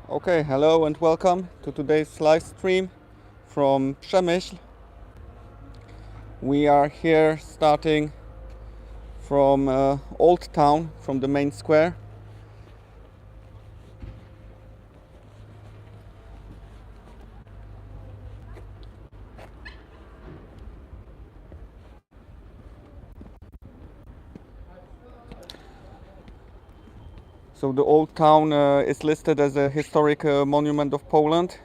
Okay, hello and welcome to today's live stream from Przemysl. We are here starting from Old Town, from the main square. So the Old Town is listed as a historic monument of Poland.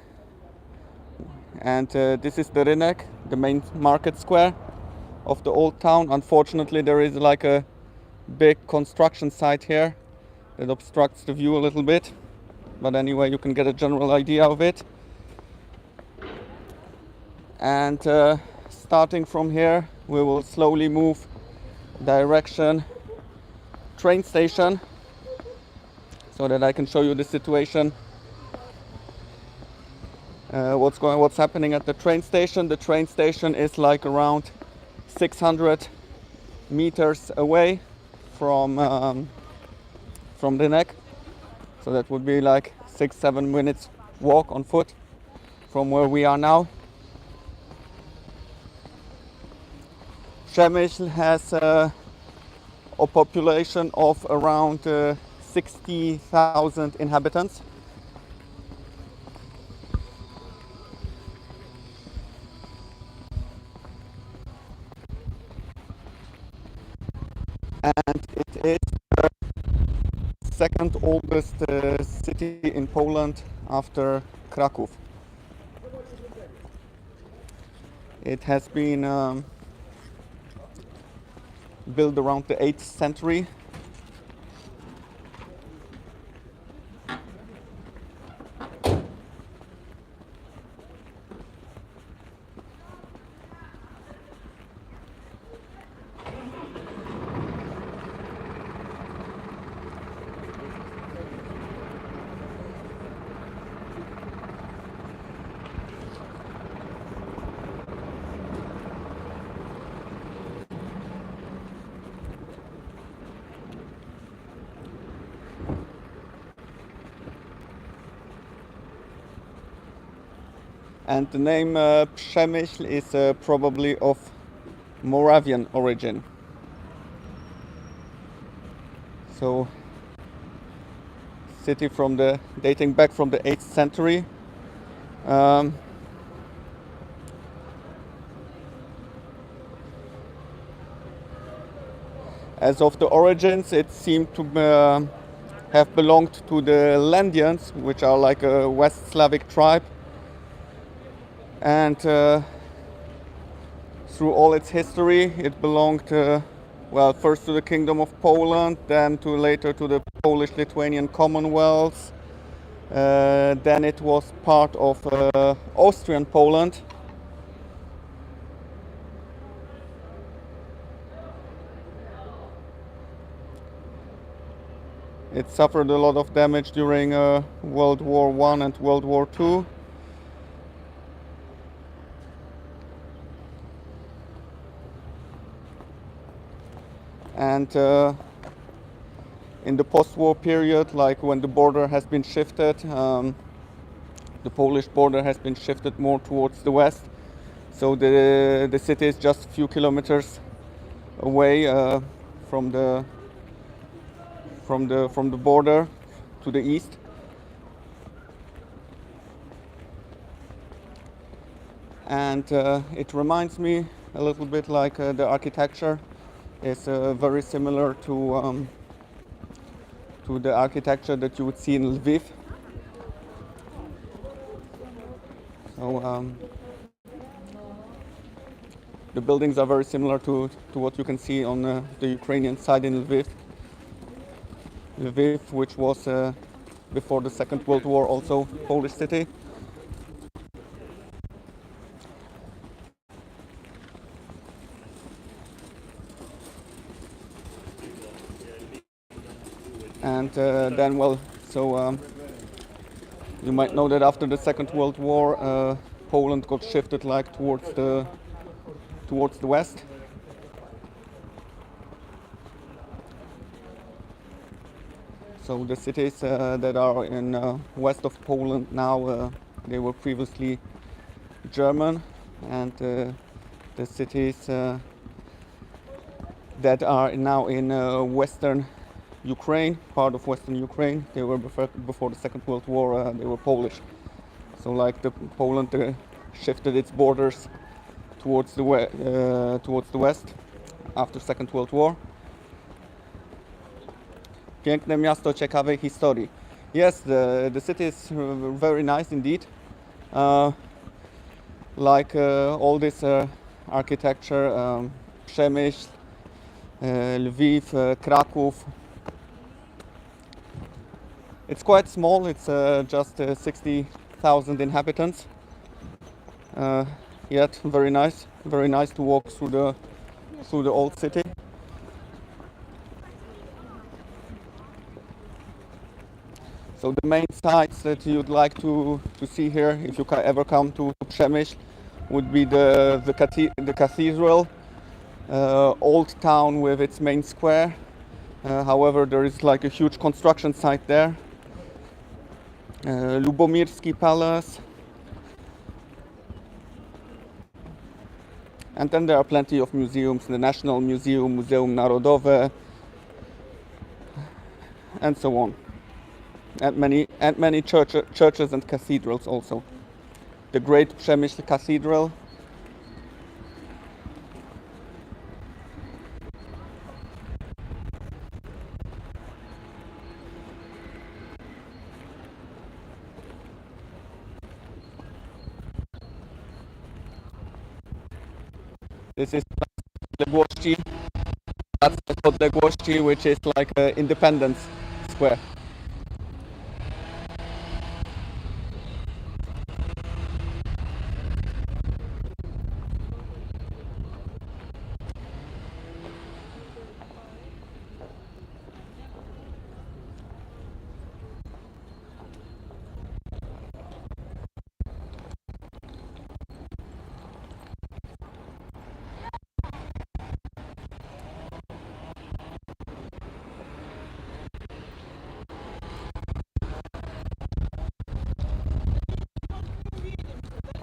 And this is the Rynek, the main market square of the Old Town. Unfortunately, there is like a big construction site here that obstructs the view a little bit. But anyway, you can get a general idea of it. And starting from here, we will slowly move direction train station so that I can show you the situation. What's happening at the train station? The train station is like around 600 meters away from the neck, so that would be like 6-7 minutes walk on foot from where we are now. Przemysl has a population of around 60,000 inhabitants. And it is the second oldest city in Poland after Kraków. It has been built around the 8th century. And the name Przemysl is probably of Moravian origin. So, city dating back from the 8th century. As of the origins, it seemed to have belonged to the Lendians, which are like a West Slavic tribe. And through all its history, it belonged, first to the Kingdom of Poland, then later to the Polish-Lithuanian Commonwealth. Then it was part of Austrian Poland. It suffered a lot of damage during World War I and World War II. And in the post-war period, like when the border has been shifted, the Polish border has been shifted more towards the west. So the city is just a few kilometers away from the border to the east. And it reminds me a little bit like the architecture is very similar to the architecture that you would see in Lviv. So the buildings are very similar to what you can see on the Ukrainian side in Lviv. Lviv, which was before the Second World War also a Polish city. And then, you might know that after the Second World War, Poland got shifted like towards the west. So the cities that are in west of Poland now, they were previously German, and the cities that are now in western Ukraine, part of western Ukraine, they were before the Second World War, they were Polish. So like Poland shifted its borders towards the west after Second World War. Piękne miasto ciekawej historii. Yes, the city is very nice indeed. All this architecture, Przemysl, Lviv, Kraków. It's quite small. It's just 60,000 inhabitants. Yet very nice. Very nice to walk through the old city. So the main sites that you'd like to see here, if you ever come to Przemysl, would be the cathedral, old town with its main square. However, there is like a huge construction site there. Lubomirski Palace. And then there are plenty of museums, the National Museum, Muzeum Narodowe, and so on. And many churches and cathedrals also. The Great Przemysl Cathedral. This is Podległości. That's the Podległości, which is like Independence Square.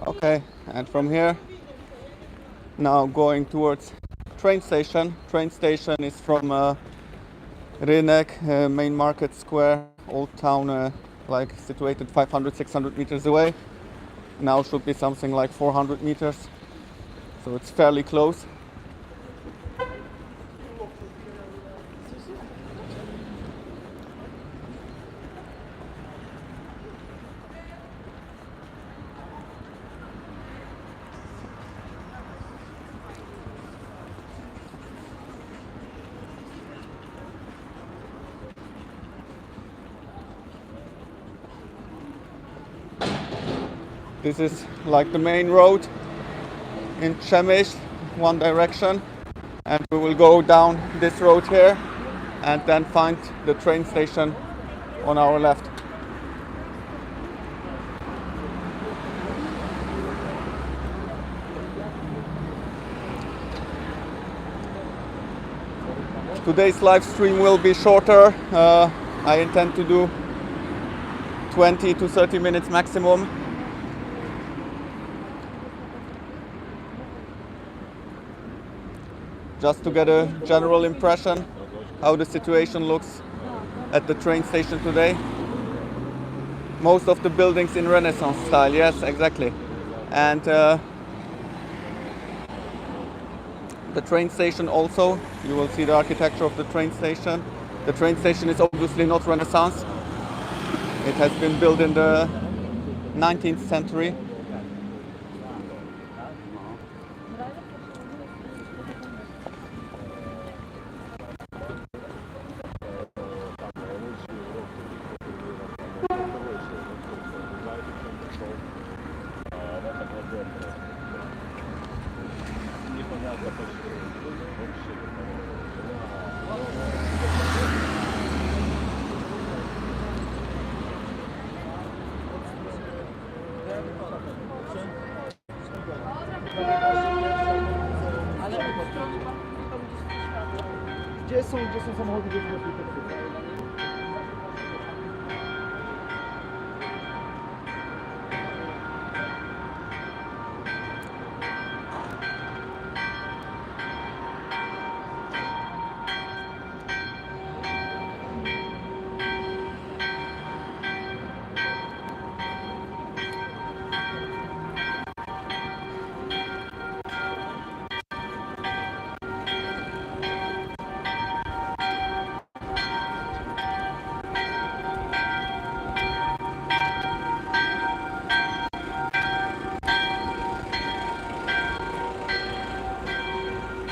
Okay, and from here, now going towards train station. Train station is from Rynek, main market square, old town, like situated 500-600 meters away. Now should be something like 400 meters, so it's fairly close. This is like the main road in Przemysl, one direction, and we will go down this road here and then find the train station on our left. Today's live stream will be shorter. I intend to do 20 to 30 minutes maximum. Just to get a general impression how the situation looks at the train station today. Most of the buildings in Renaissance style, yes, exactly. And the train station also, you will see the architecture of the train station. The train station is obviously not Renaissance. It has been built in the 19th century. Gdzie są samochody, gdzie są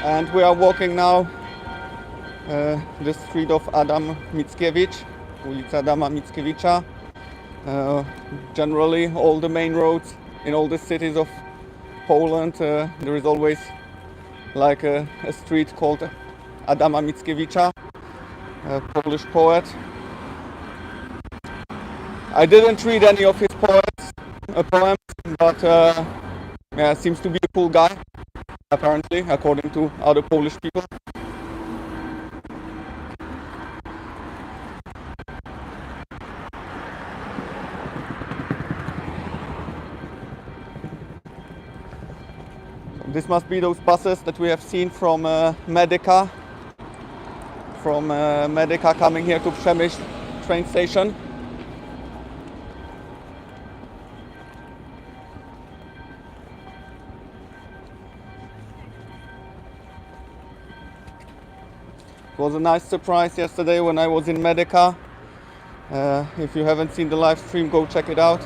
And we are walking now the street of Adam Mickiewicz, ulica Adama Mickiewicza. Generally, all the main roads in all the cities of Poland, there is always like a street called Adama Mickiewicza, a Polish poet. I didn't read any of his poems, but yeah, seems to be a cool guy, apparently, according to other Polish people. This must be those buses that we have seen from Medyka, coming here to Przemysl train station. It was a nice surprise yesterday when I was in Medyka. If you haven't seen the live stream, go check it out.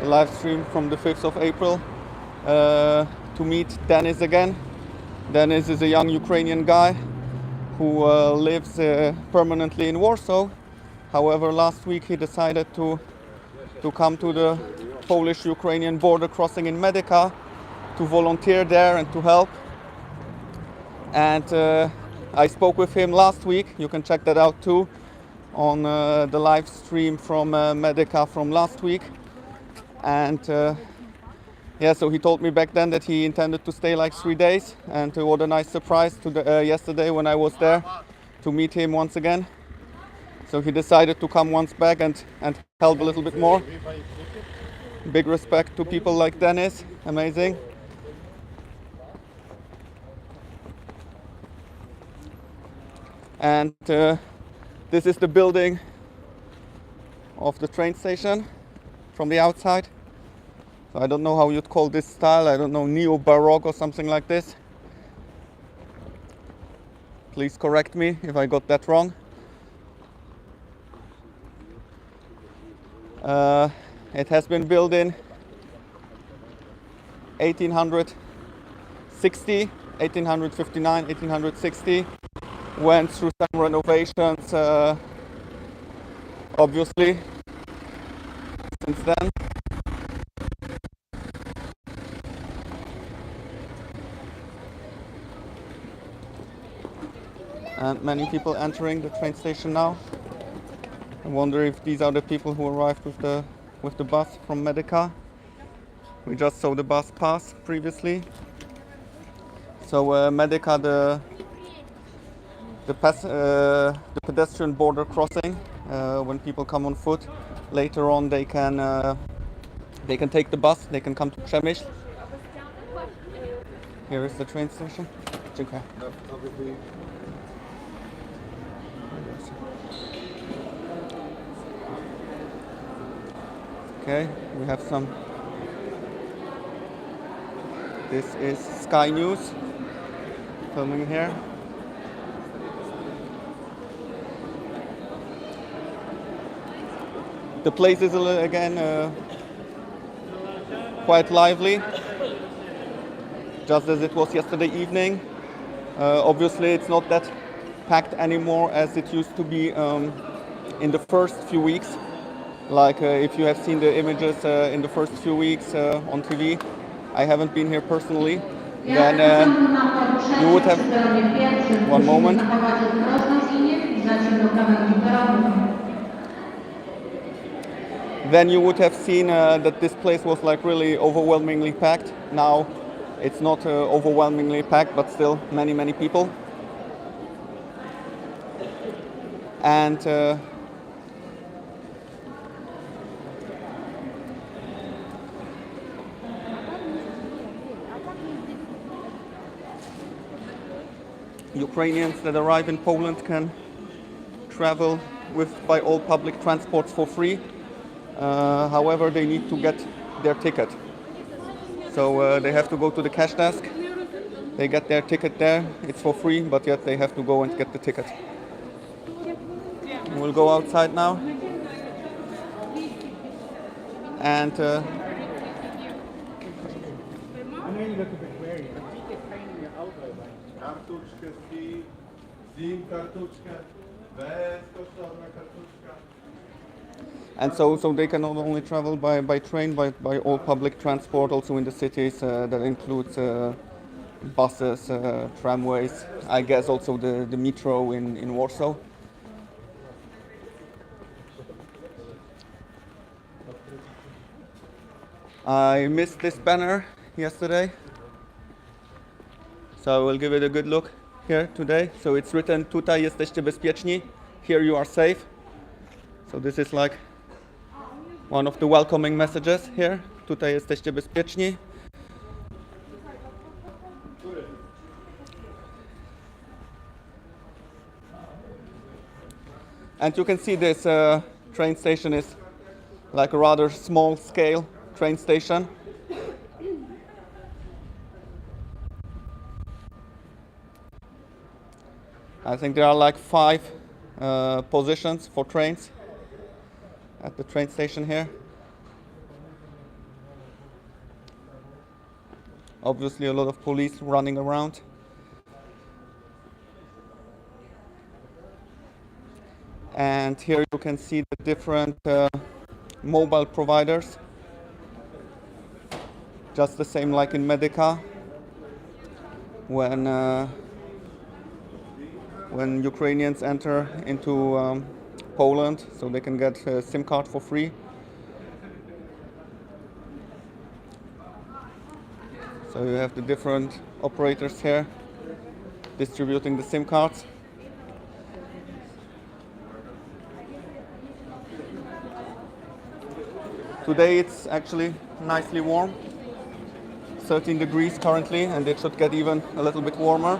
The live stream from the 5th of April. To meet Denis again. Denis is a young Ukrainian guy who lives permanently in Warsaw. However, last week he decided to come to the Polish-Ukrainian border crossing in Medyka to volunteer there and to help. And I spoke with him last week. You can check that out too on the live stream from Medyka from last week. And yeah, so he told me back then that he intended to stay like 3 days, and what a nice surprise yesterday when I was there to meet him once again. So he decided to come once back and help a little bit more. Big respect to people like Denis, amazing. And this is the building of the train station from the outside. So I don't know how you'd call this style. I don't know, neo-baroque or something like this. Please correct me if I got that wrong. It has been built in 1860, 1859, 1860. Went through some renovations, obviously, since then. And many people entering the train station now. I wonder if these are the people who arrived with the bus from Medyka. We just saw the bus pass previously. So Medyka, the pedestrian border crossing. When people come on foot, later on they can take the bus. They can come to Przemysl. Here is the train station. Okay. Okay, we have some. This is Sky News filming here. The place is again quite lively, just as it was yesterday evening. Obviously, it's not that packed anymore as it used to be in the first few weeks. Like if you have seen the images in the first few weeks on TV, I haven't been here personally, then you would have, one moment, then you would have seen that this place was like really overwhelmingly packed. Now it's not overwhelmingly packed, but still many people. And Ukrainians that arrive in Poland can travel by all public transports for free. However, they need to get their ticket. So they have to go to the cash desk. They get their ticket there. It's for free, but yet they have to go and get the ticket. We'll go outside now. And Kartuczkę SIM kartuczkę, bezkosztowna kartuczka. And so they can not only travel by train, but by all public transport, also in the cities. That includes buses, tramways, I guess also the metro in Warsaw. I missed this banner yesterday, so I will give it a good look here today. So it's written, tutaj jesteście bezpieczni, here you are safe. So this is like one of the welcoming messages here, tutaj jesteście bezpieczni. And you can see this train station is like a rather small scale train station. I think there are like 5 positions for trains at the train station here. Obviously a lot of police running around. And here you can see the different mobile providers. Just the same like in Medica, when Ukrainians enter into Poland, so they can get a SIM card for free. So you have the different operators here distributing the SIM cards. Today it's actually nicely warm, 13 degrees currently, and it should get even a little bit warmer.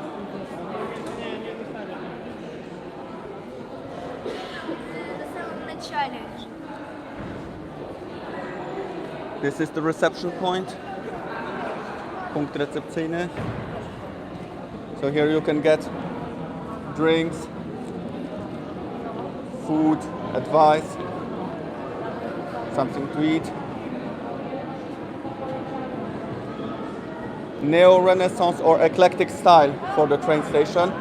This is the reception point, punkt recepcyjny. So here you can get drinks, food, advice, something to eat. Neo-Renaissance or eclectic style for the train station.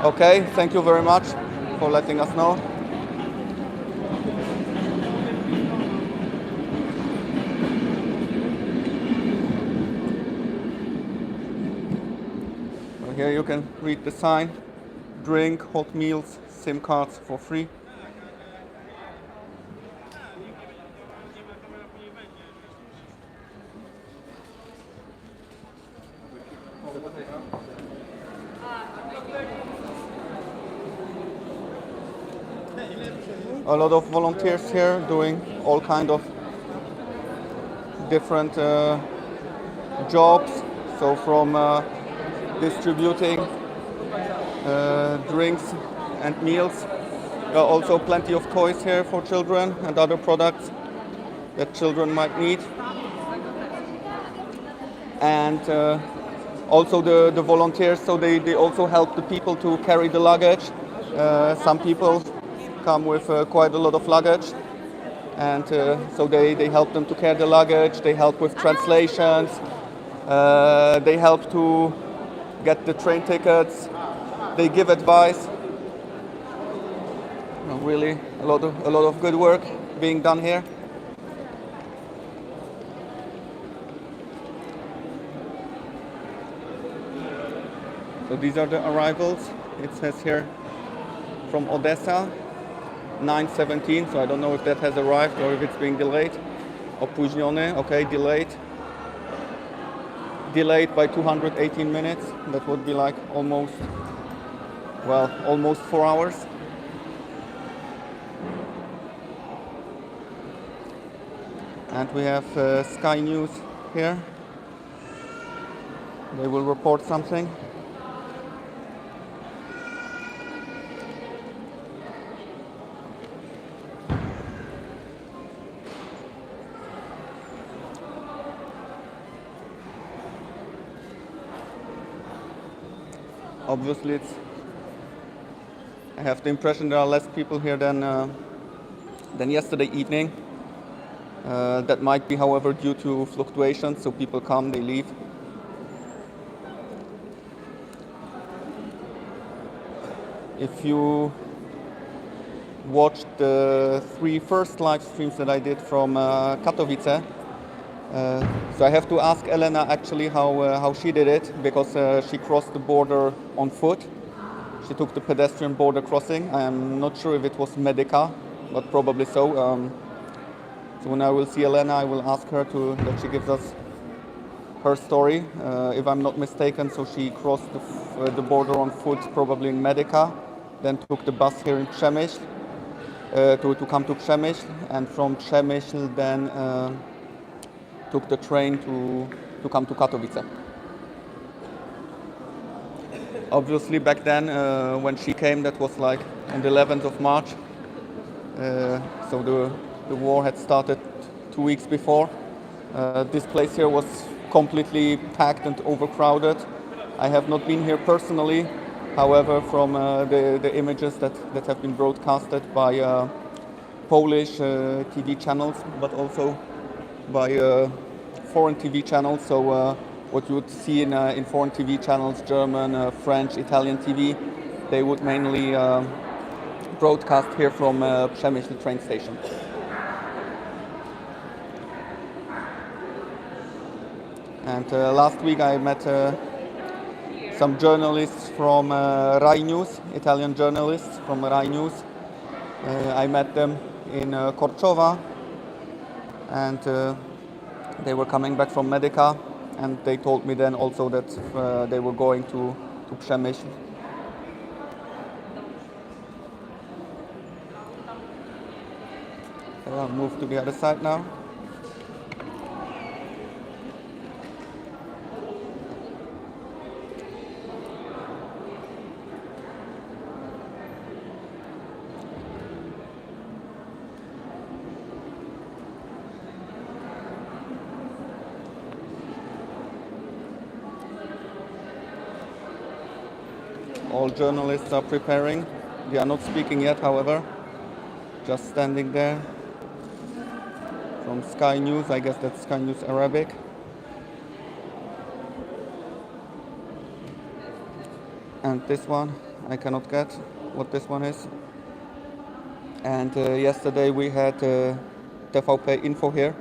Okay, thank you very much for letting us know. So here you can read the sign, drink, hot meals, SIM cards for free. A lot of volunteers here doing all kind of different jobs. So from distributing drinks and meals. There are also plenty of toys here for children and other products that children might need. And also the volunteers, so they also help the people to carry the luggage. Some people come with quite a lot of luggage, and so they help them to carry the luggage, they help with translations, they help to get the train tickets, they give advice. Really a lot of good work being done here. So these are the arrivals. It says here from Odessa, 9:17, so I don't know if that has arrived or if it's being delayed. Opóźniony, okay, delayed. Delayed by 218 minutes. That would be like almost 4 hours. And we have Sky News here. They will report something. Obviously, I have the impression there are less people here than yesterday evening. That might be, however, due to fluctuations, so people come, they leave. if you watched the 3 first live streams that I did from Katowice. So I have to ask Elena actually how she did it, because she crossed the border on foot. She took the pedestrian border crossing. I am not sure if it was Medica, but probably so. So when I will see Elena, I will ask her that she gives us her story. If I'm not mistaken, so she crossed the border on foot, probably in Medica, then took the bus here in Przemysl to come to Przemysl, and from Przemysl then took the train to come to Katowice. Obviously back then when she came, that was like on the 11th of March, so the war had started 2 weeks before. This place here was completely packed and overcrowded. I have not been here personally, however, from the images that have been broadcasted by Polish TV channels, but also by foreign TV channels. So what you would see in foreign TV channels, German, French, Italian TV, they would mainly broadcast here from Przemysl train station. And last week I met some journalists from Rai News, Italian journalists from Rai News. I met them in Korczowa, and they were coming back from Medica, and they told me then also that they were going to Przemysl. I'll move to the other side now. All journalists are preparing. They are not speaking yet, however, just standing there. From Sky News, I guess that's Sky News Arabic. And this one, I cannot get what this one is. And yesterday we had TVP Info here,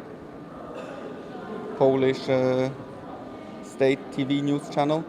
Polish state TV news channel.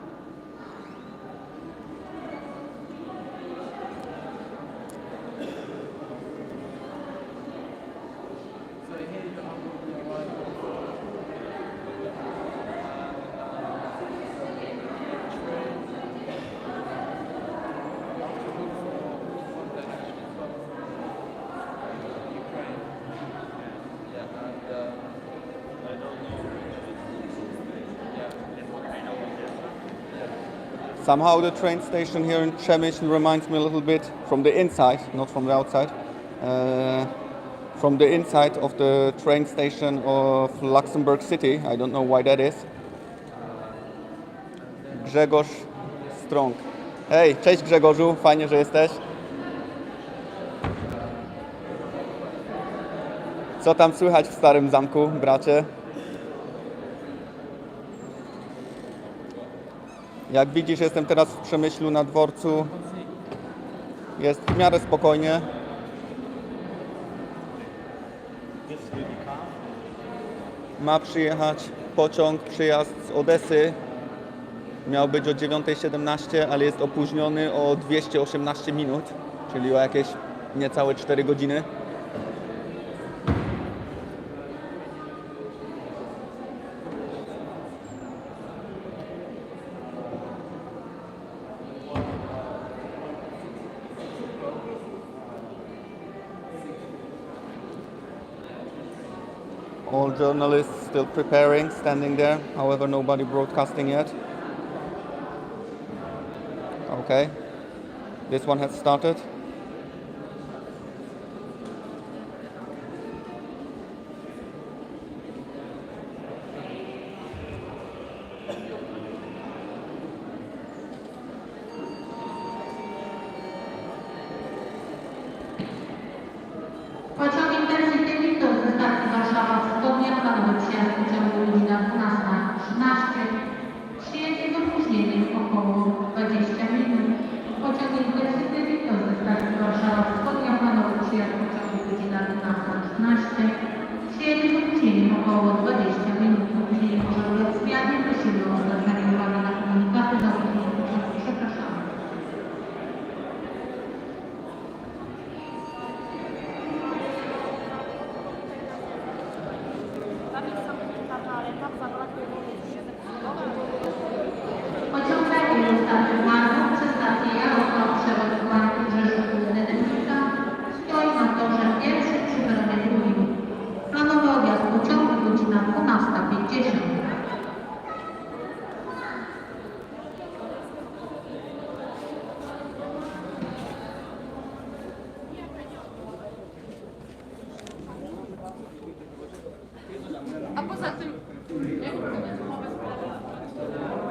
Somehow the train station here in Przemysl reminds me a little bit from the inside, not from the outside, from the inside of the train station of Luxembourg City. I don't know why that is. Grzegorz Strong. Hej, cześć Grzegorzu, fajnie, że jesteś. Co tam słychać w Starym Zamku, bracie? Jak widzisz, jestem teraz w Przemyślu na dworcu. Jest w miarę spokojnie. Ma przyjechać pociąg, przyjazd z Odesy. Miał być o 9:17, ale jest opóźniony o 218 minut, czyli o jakieś niecałe 4 godziny. All journalists still preparing, standing there, however nobody broadcasting yet. Okay, this one has started. Pociąg Intercity Victor ze stacji Warszawa Wschodnia planowy przyjazd pociągu godzina 12:13. Przyjedzie z opóźnieniem około 20 minut. Pociąg Intercity Victor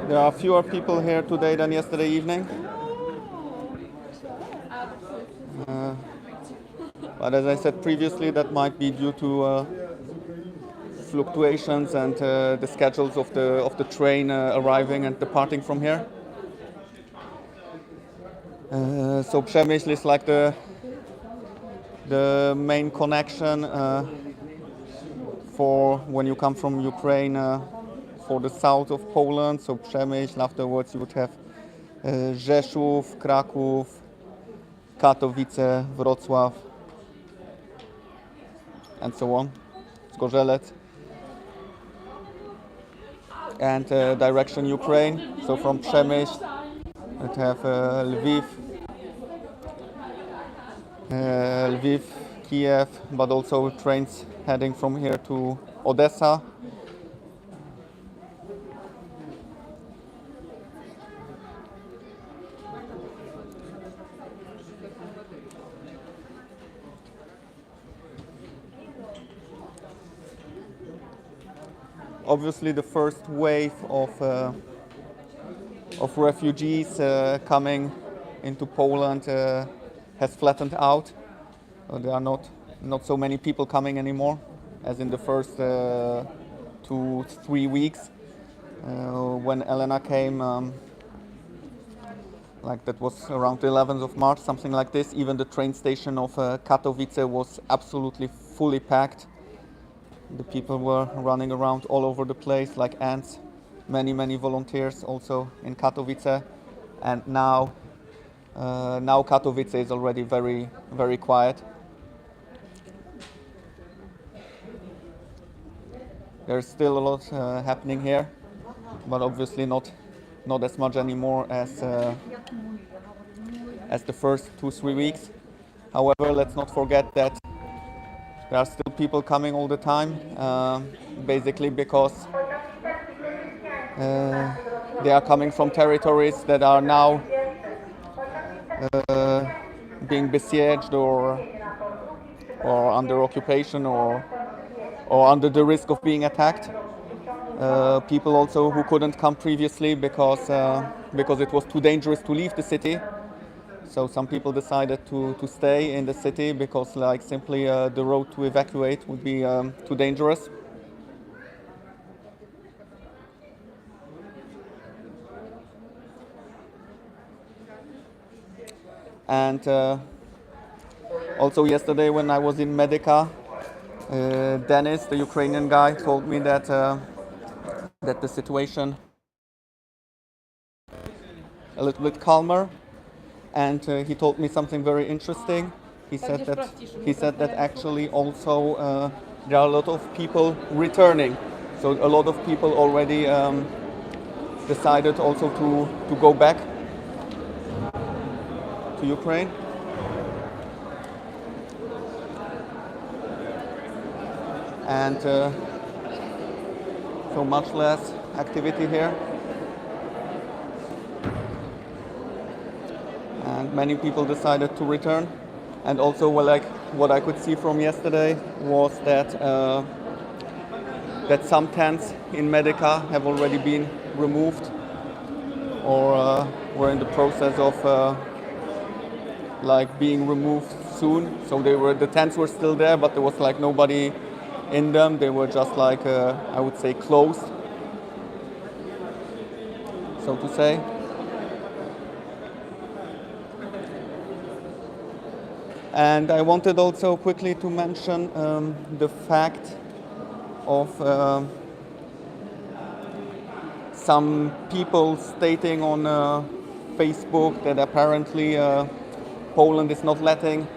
There are fewer people here today than yesterday evening. But as I said previously, that might be due to fluctuations and the schedules of the train arriving and departing from here. So Przemysl is like the main connection for when you come from Ukraine for the south of Poland. So Przemysl, afterwards you would have Rzeszów, Kraków, Katowice, Wrocław, and so on, Zgorzelec. And direction Ukraine, so from Przemysl we'd have Lviv, Kiev, but also trains heading from here to Odessa. Obviously, the first wave of refugees coming into Poland has flattened out. There are not so many people coming anymore as in the first 2-3 weeks. When Elena came, like that was around the 11th of March, something like this. Even the train station of Katowice was absolutely fully packed. The people were running around all over the place like ants. Many volunteers also in Katowice, and now Katowice is already very quiet. There's still a lot happening here, but obviously not as much anymore as the first 2-3 weeks. However, let's not forget that there are still people coming all the time, basically because they are coming from territories that are now being besieged or under occupation or under the risk of being attacked. People also who couldn't come previously because it was too dangerous to leave the city. So some people decided to stay in the city because like simply the road to evacuate would be too dangerous. And also yesterday when I was in Medica, Dennis, the Ukrainian guy, told me that the situation a little bit calmer, and he told me something very interesting. He said that actually also there are a lot of people returning. So a lot of people already decided also to go back to Ukraine. And so much less activity here. And many people decided to return. And also, well, like what I could see from yesterday was that that some tents in Medica have already been removed or were in the process of like being removed soon. So the tents were still there, but there was like nobody in them. They were just like I would say closed, so to say. And I wanted also quickly to mention the fact of some people stating on Facebook that apparently Poland is not letting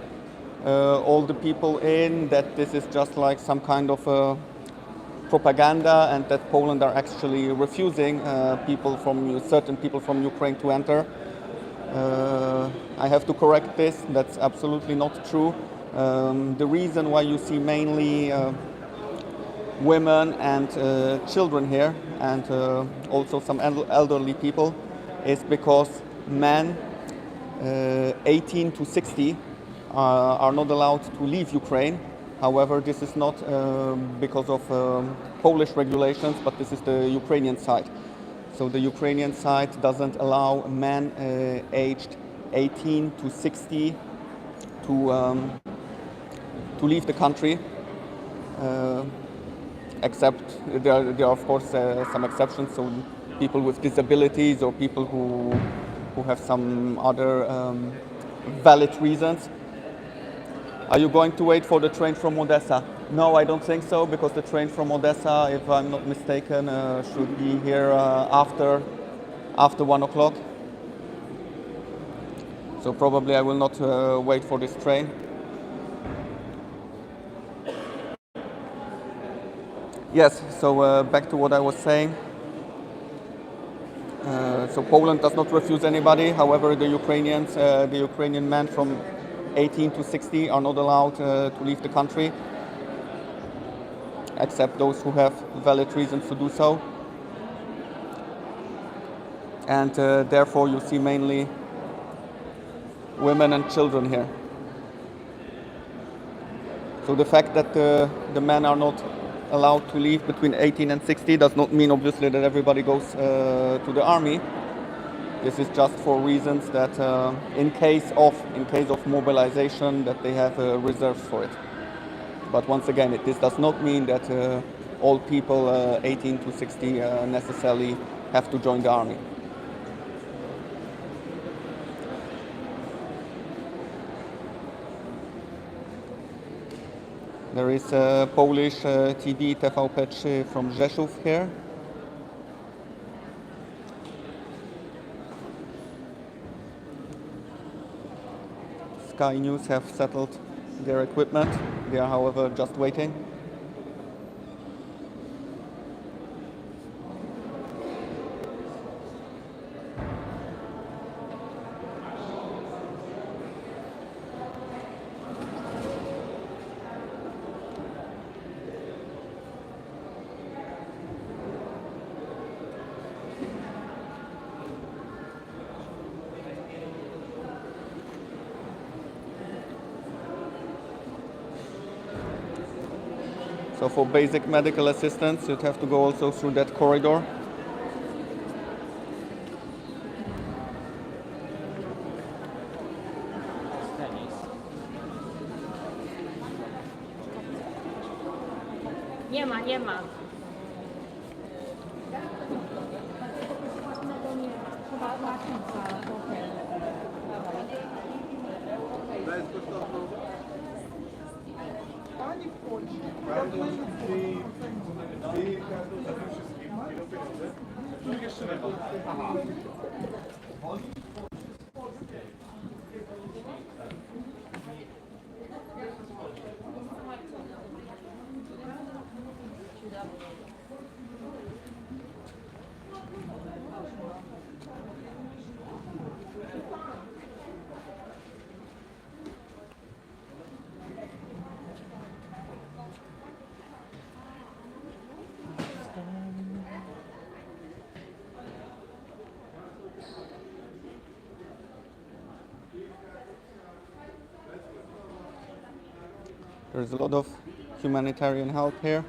all the people in, that this is just like some kind of propaganda, and that Poland are actually refusing certain people from Ukraine to enter. I have to correct this, that's absolutely not true. The reason why you see mainly women and children here, and also some elderly people, is because men 18 to 60 are not allowed to leave Ukraine. However, this is not because of Polish regulations, but this is the Ukrainian side. So the Ukrainian side doesn't allow men aged 18 to 60 to leave the country, except there are of course some exceptions. So people with disabilities or people who have some other valid reasons. Are you going to wait for the train from Odessa? No, I don't think so, because the train from Odessa, if I'm not mistaken, should be here after 1 o'clock. So probably I will not wait for this train. Yes, so back to what I was saying. So Poland does not refuse anybody. However, the Ukrainian men from 18 to 60 are not allowed to leave the country, except those who have valid reasons to do so. And therefore you see mainly women and children here. So the fact that the men are not allowed to leave between 18 and 60 does not mean obviously that everybody goes to the army. This is just for reasons that in case of mobilization that they have reserves for it. But once again, this does not mean that all people 18 to 60 necessarily have to join the army. There is a Polish TV TVP3 from Rzeszów here. Sky News have settled their equipment. They are, however, just waiting. So for basic medical assistance, you'd have to go also through that corridor. Nie ma. Pani wchodzi, drzwi kartą za tym wszystkim, idą pieniądze. Tu jeszcze nie ma. Aha. There's a lot of humanitarian help here.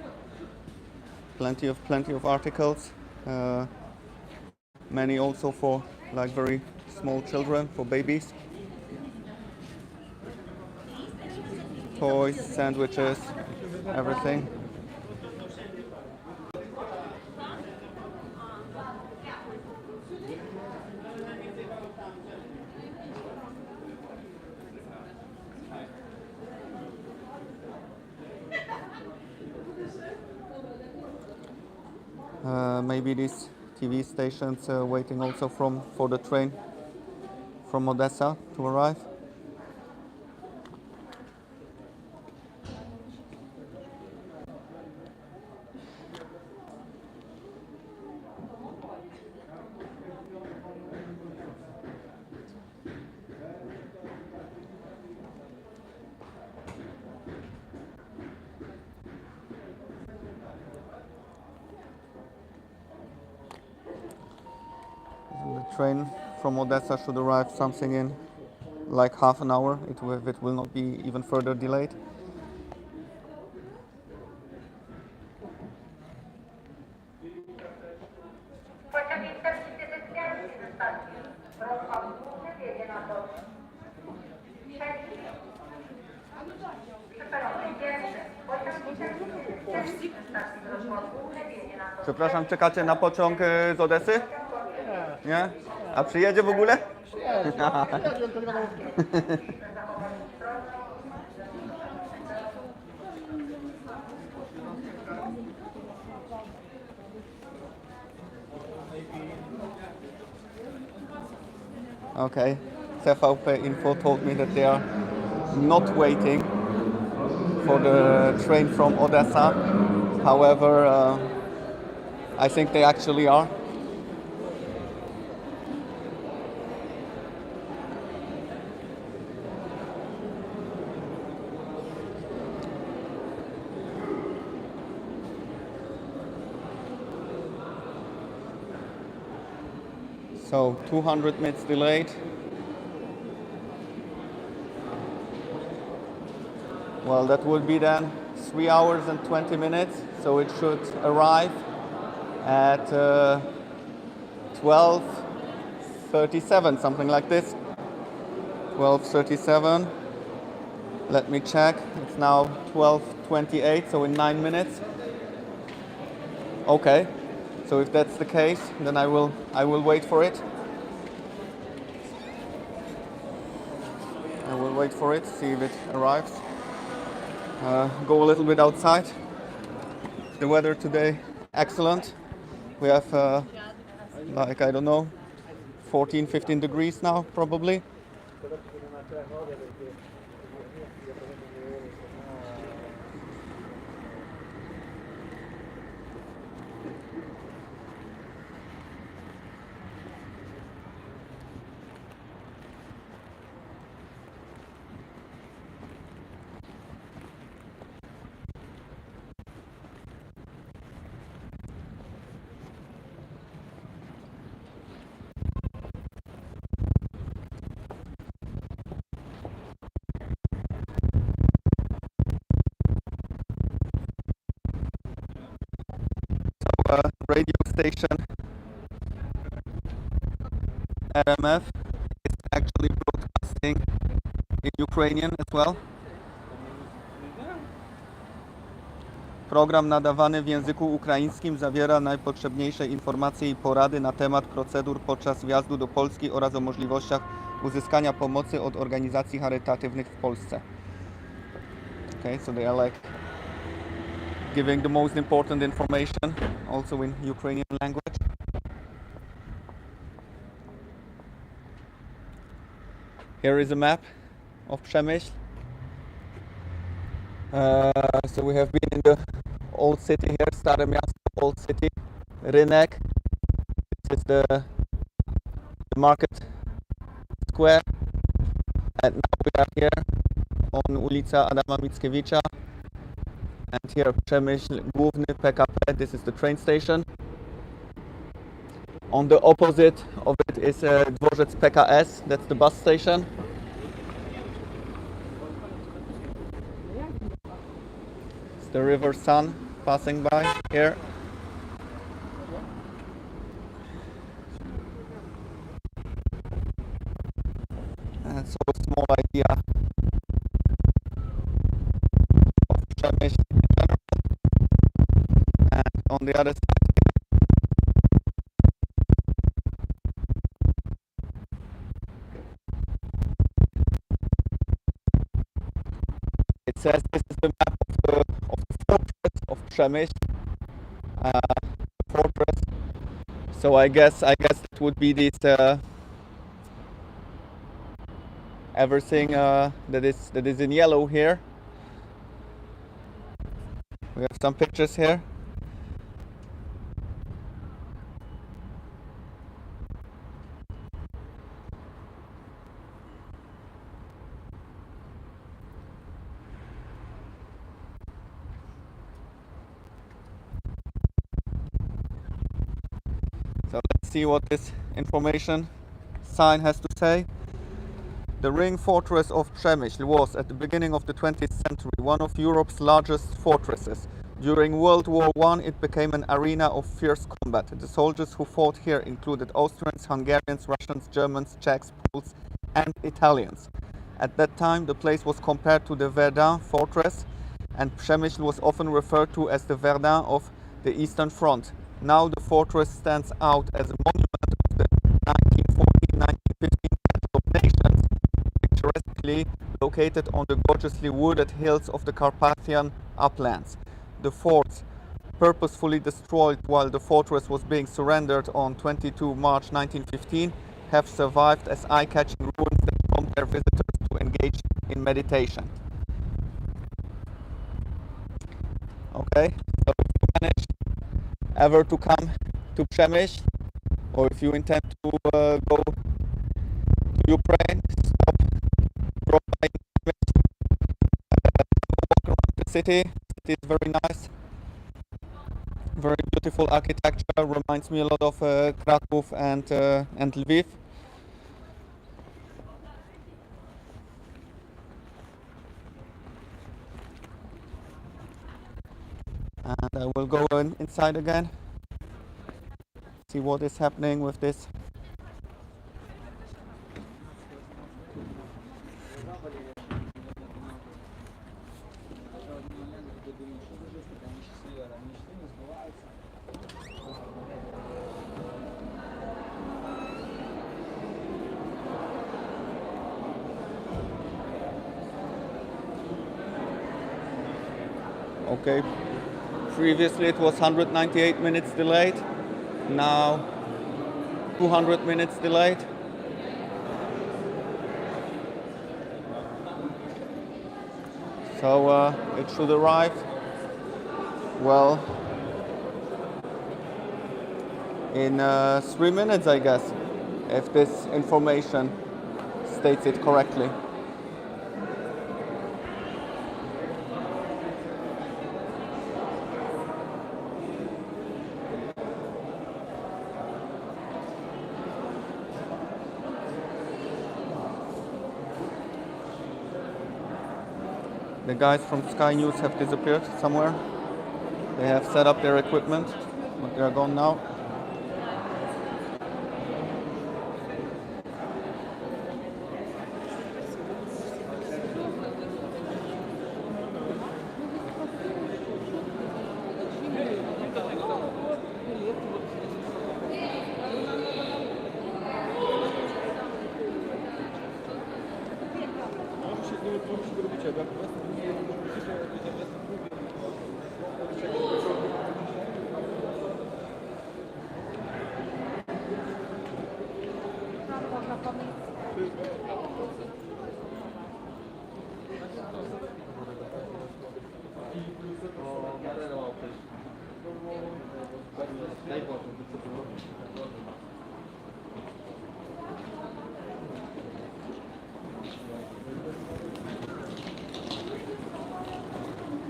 Plenty of articles. Many also for like very small children, for babies. Toys, sandwiches, everything. Maybe these TV stations waiting also for the train from Odessa to arrive. The train from Odessa should arrive something in like half an hour. It will not be even further delayed. Pociąg Przepraszam, czekacie na pociąg z Odesy? Nie? A przyjedzie w ogóle? Okay, TVP Info told me that they are not waiting for the train from Odessa. However, I think they actually are. So 200 minutes delayed. Well, that would be then 3 hours and 20 minutes. So it should arrive at 12:37, something like this. 12:37. Let me check. It's now 12:28, so in 9 minutes. Okay. So if that's the case, then I will wait for it. I will wait for it, see if it arrives. Go a little bit outside. The weather today excellent. We have like, I don't know, 14, 15 degrees now probably. Radio station RMF is actually broadcasting in Ukrainian as well. Program nadawany w języku ukraińskim zawiera najpotrzebniejsze informacje i porady na temat procedur podczas wjazdu do Polski oraz o możliwościach uzyskania pomocy od organizacji charytatywnych w Polsce. Okay, so they are like giving the most important information also in Ukrainian language. Here is a map of Przemysl. So we have been in the old city here, Stare Miasto, old city, Rynek. This is the market square, and now we are here on ulica Adama Mickiewicza. And here Przemysl, Główny PKP, this is the train station. On the opposite of it is Dworzec PKS, that's the bus station. It's the River Sun passing by here. And so a small idea of Przemysl in general. And on the other side, it says this is the map of the fortress of Przemysl, fortress. So I guess it would be this everything that is in yellow here. We have some pictures here. So let's see what this information sign has to say. The ring fortress of Przemysl was, at the beginning of the 20th century, one of Europe's largest fortresses. During World War I, it became an arena of fierce combat. The soldiers who fought here included Austrians, Hungarians, Russians, Germans, Czechs, Poles, and Italians. At that time, the place was compared to the Verdun fortress, and Przemysl was often referred to as the Verdun of the Eastern Front. Now the fortress stands out as a monument of the 1914-1915 Battle of Nations, picturesquely located on the gorgeously wooded hills of the Carpathian uplands. The forts, purposefully destroyed while the fortress was being surrendered on 22 March 1915, have survived as eye-catching ruins that prompt their visitors to engage in meditation. Okay, so if you manage ever to come to Przemysl, or if you intend to go to Ukraine, stop, drop by Przemysl, walk around the city. The city is very nice, very beautiful architecture, reminds me a lot of Kraków and Lviv. And I will go inside again, see what is happening with this. Okay, previously it was 198 minutes delayed, now 200 minutes delayed. So it should arrive, well, in 3 minutes, I guess, if this information states it correctly. The guys from Sky News have disappeared somewhere. They have set up their equipment, but they are gone now.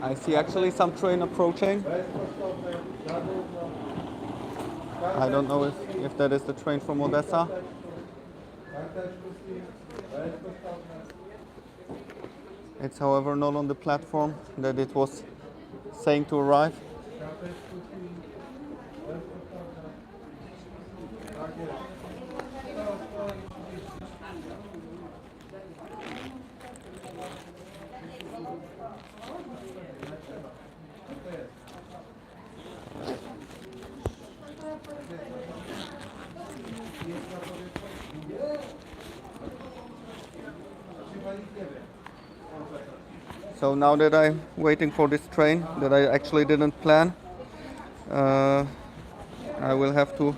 I see actually some train approaching. I don't know if that is the train from Odessa. It's however not on the platform that it was saying to arrive. So now that I'm waiting for this train that I actually didn't plan, I will have to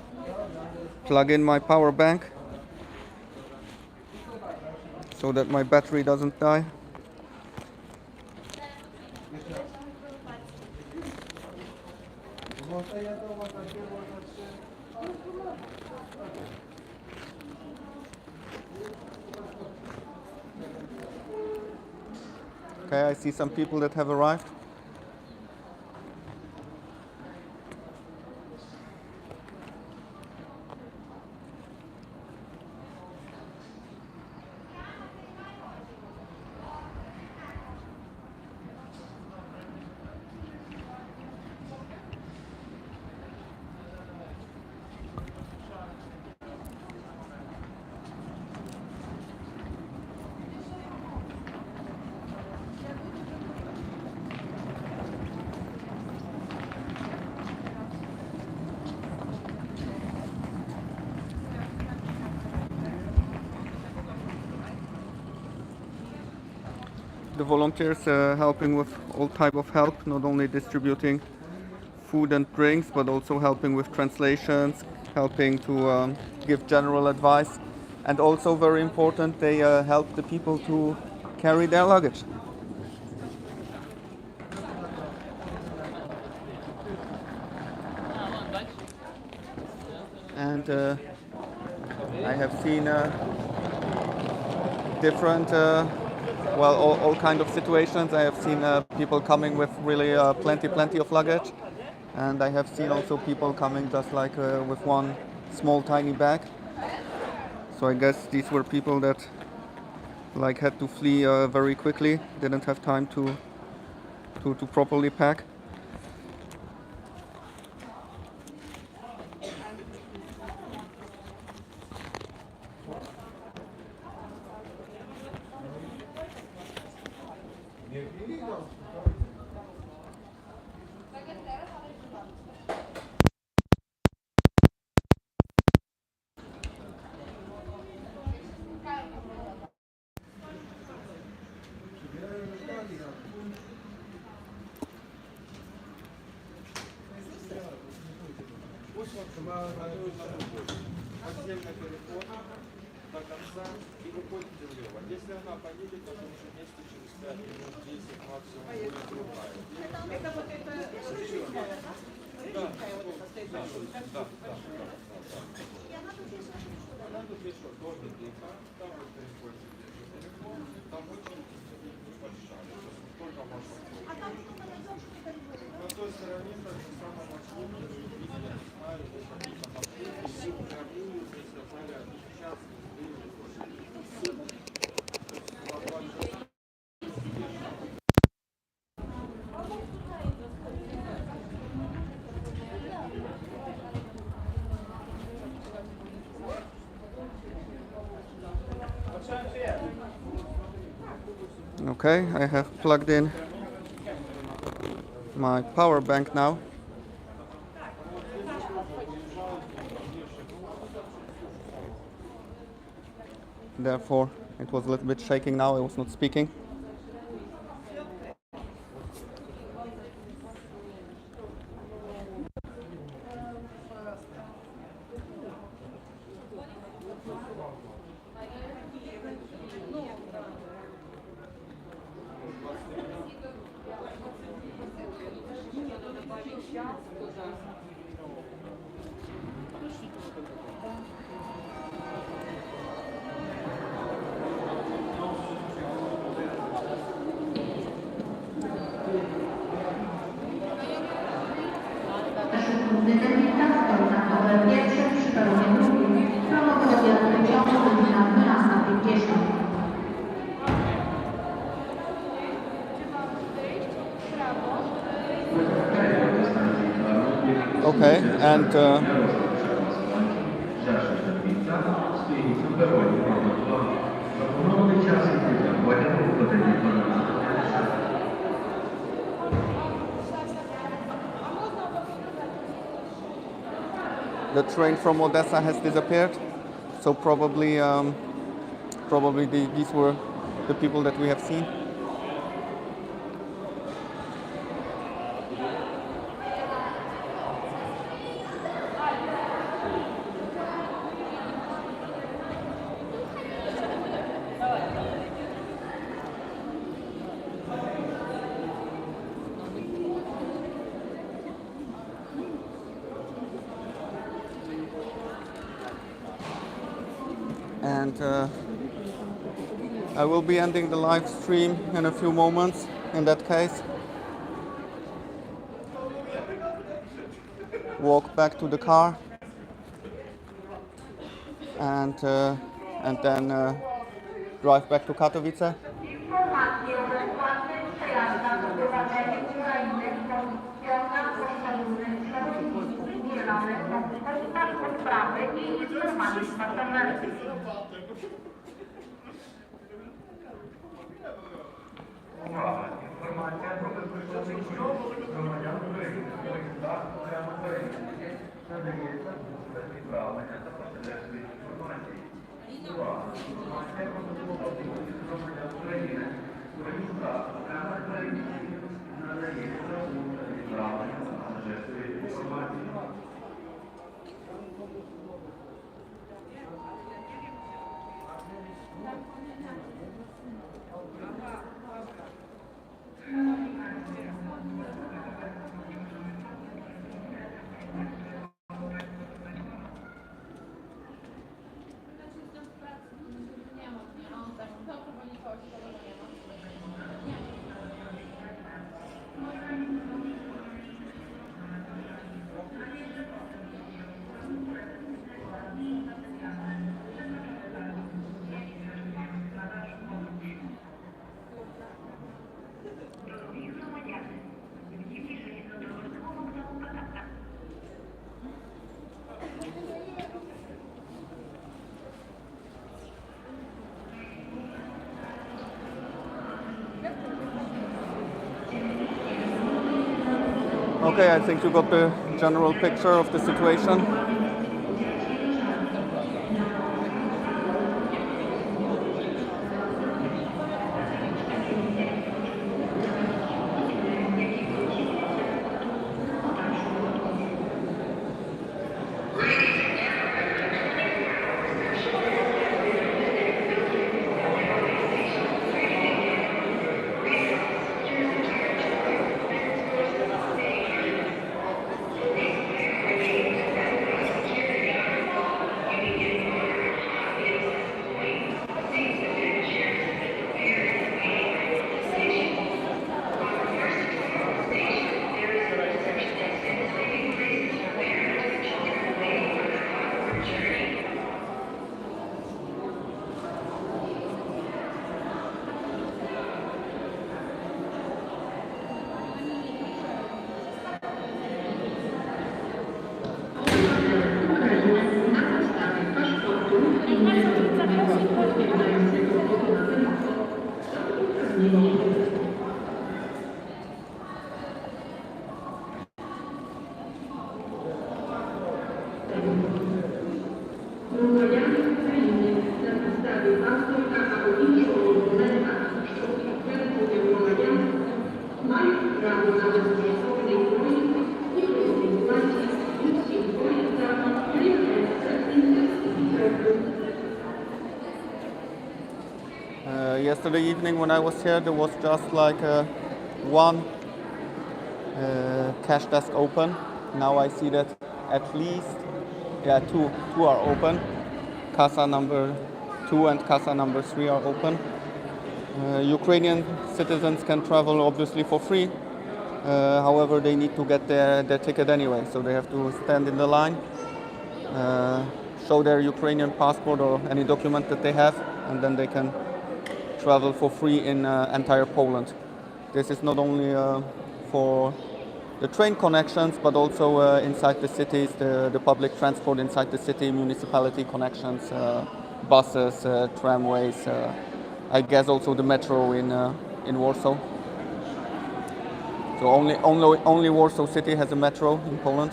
plug in my power bank so that my battery doesn't die. Okay, I see some people that have arrived. the volunteers helping with all type of help, not only distributing food and drinks, but also helping with translations, helping to give general advice, and also very important, they help the people to carry their luggage. And I have seen different, well, all kind of situations. I have seen people coming with really plenty of luggage, and I have seen also people coming just like with one small tiny bag. So I guess these were people that like had to flee very quickly, didn't have time to properly pack. Отдельно переход до конца и выходите влево. Если она поедет, то уже вместе через 5 минут, 10 максимум будет другая. Это вот это речная, да. Она тут есть до Медика, там вы переходите через телефон, там очень большая, только маршрут. На той стороне так же самое маршрут, я не знаю, какие-то Okay, I have plugged in my power bank now. Therefore, it was a little bit shaking now, I was not speaking. Determinacja stoi na pole pierwszym przy peronie drugim. Promocja pociągu godzina 12:50. Okay, and the train from Odessa has disappeared, so probably these were the people that we have seen. And I will be ending the live stream in a few moments in that case. Walk back to the car and then drive back to Katowice. Informacje o bezpłatnych przejazdach obywateli Ukrainy w pociągach poszczególnych przewoźników udzielane są w punktach odprawy i informacji pasażerskich. Informacja про безпечність громадян України в поїздах окремо перевірки надається без відправлення та пасажирської інформації. Увага! Інформація про безпечність громадян України Українська окрема перевізки надається у відправлення пасажирської інформації. Okay, I think you got the general picture of the situation. Громадяни України на підставі паспорта або іншого документа, що підтверджує громадянство, мають право на безкоштовний проїзд і користуватися усім поїздами рівня за інтернету. Yesterday evening when I was here, there was just like one cash desk open. Now I see that at least two are open. Casa number 2 and Casa number 3 are open. Ukrainian citizens can travel obviously for free. However, they need to get their ticket anyway, so they have to stand in the line, show their Ukrainian passport or any document that they have, and then they can travel for free in entire Poland. This is not only for the train connections, but also inside the cities, the public transport inside the city, municipality connections, buses, tramways, I guess also the metro in Warsaw. So only Warsaw City has a metro in Poland.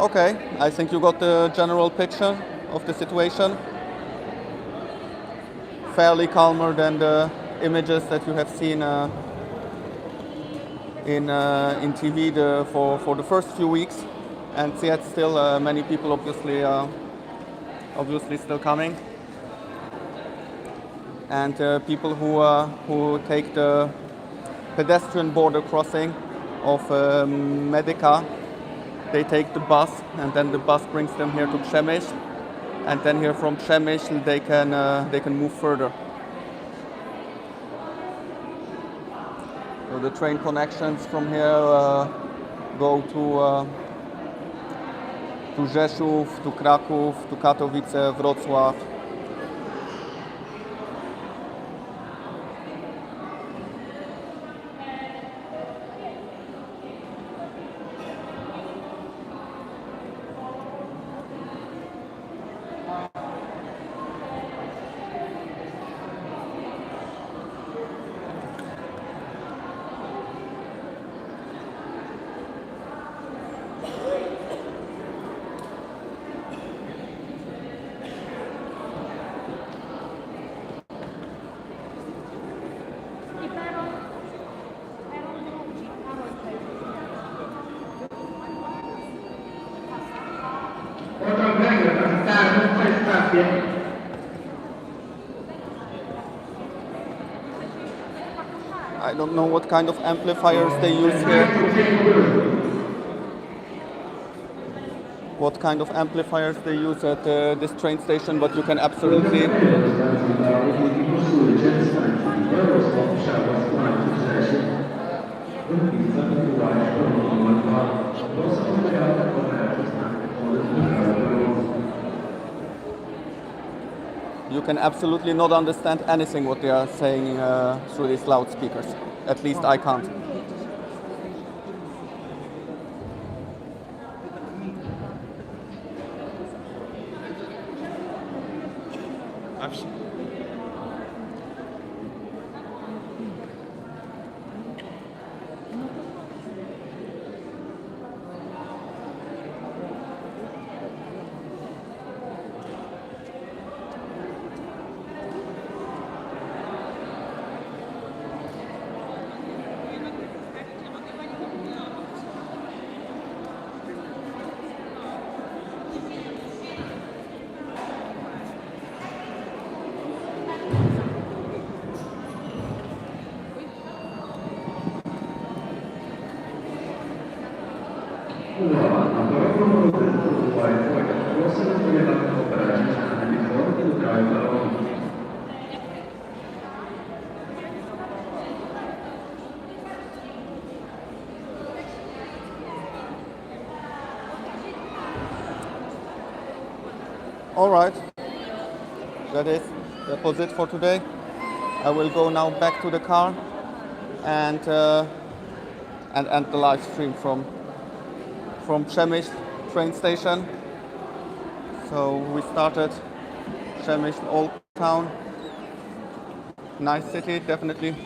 Okay, I think you got the general picture of the situation. Fairly calmer than the images that you have seen in TV for the first few weeks, and yet still many people obviously still coming, and people who take the pedestrian border crossing of Medica. They take the bus, and then the bus brings them here to Przemysl, and then here from Przemysl they can move further. So the train connections from here go to Rzeszów, to Kraków, to Katowice, Wrocław. stację. I don't know what kind of amplifiers they use here. What kind of amplifiers they use at this train station, but you can absolutely not understand anything what they are saying through these loudspeakers. At least I can't. All right, that was it for today. I will go now back to the car and end the live stream from Przemysl train station. So we started Przemysl Old Town, nice city, definitely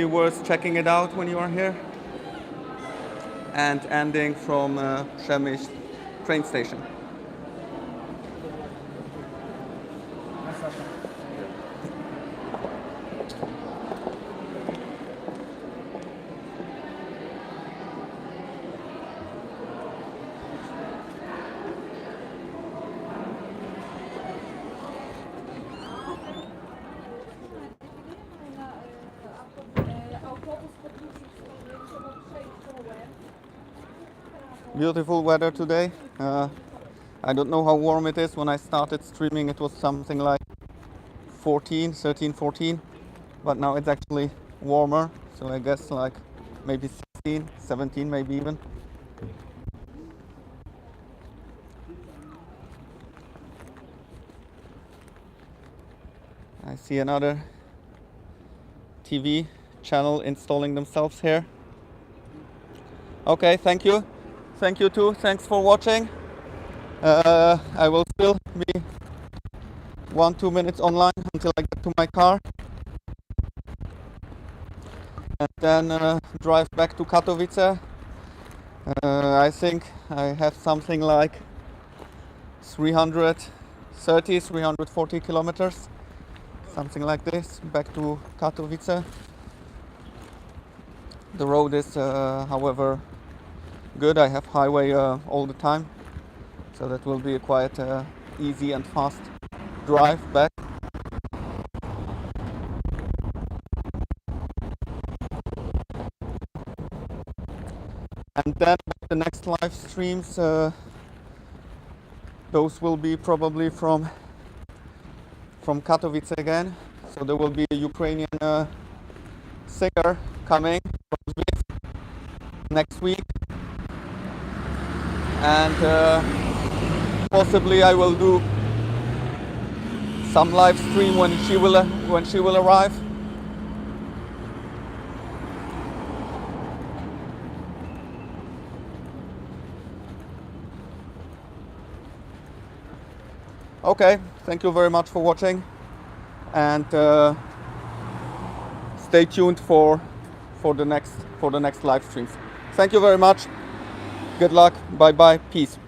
worth checking it out when you are here. And ending from Przemysl train station. Beautiful weather today. I don't know how warm it is. When I started streaming it was something like 13, 14, but now it's actually warmer, so I guess like maybe 16, 17 maybe even. I see another TV channel installing themselves here. Okay, thank you. Thank you too. Thanks for watching. I will still be 1-2 minutes online until I get to my car. And then drive back to Katowice. I think I have something like 330, 340 kilometers. Something like this, back to Katowice. The road is, however, good. I have highway all the time, so that will be a quite easy and fast drive back. And then the next live streams, those will be probably from Katowice again. So there will be a Ukrainian singer coming next week. And possibly I will do some live stream when she will arrive. Okay, thank you very much for watching, and stay tuned for the next live streams. Thank you very much. Good luck. Bye bye. Peace.